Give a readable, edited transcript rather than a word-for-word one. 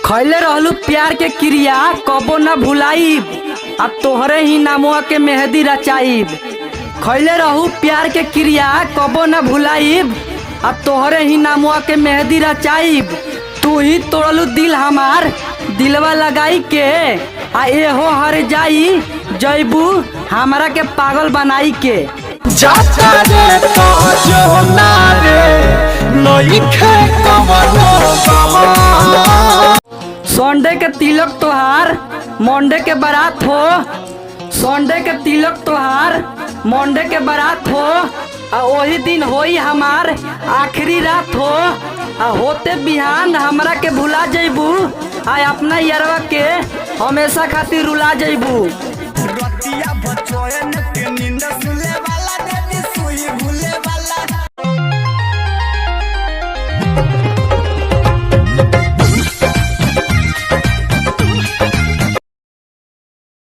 खैले रहलू प्यार के क्रिया कबो न भुलाईब, अब तोहरे ही नामुआ के मेहंदी रचाईब। खैले रहू प्यार के क्रिया कबो न भुलाईब, अब तोहरे ही नामुआ के मेहंदी रचाईब। तू ही तोड़लू दिल हमार दिलवा लगाई के, आ एहो हर जाई जैबू हमरा के पागल बनाई के। जाता रे तो ना रे नइखे कवनो गवा। संडे के तिलक तोहार मंडे के बारात हो, संडे के तिलक तोहार मंडे के बारात हो, आ वही दिन होई हमार आखिरी रात हो। आ होते बिहान हमरा के भुला जइबू, आ अपना यारवा के हमेशा खातिर रुला जइबू। रतिया बचोए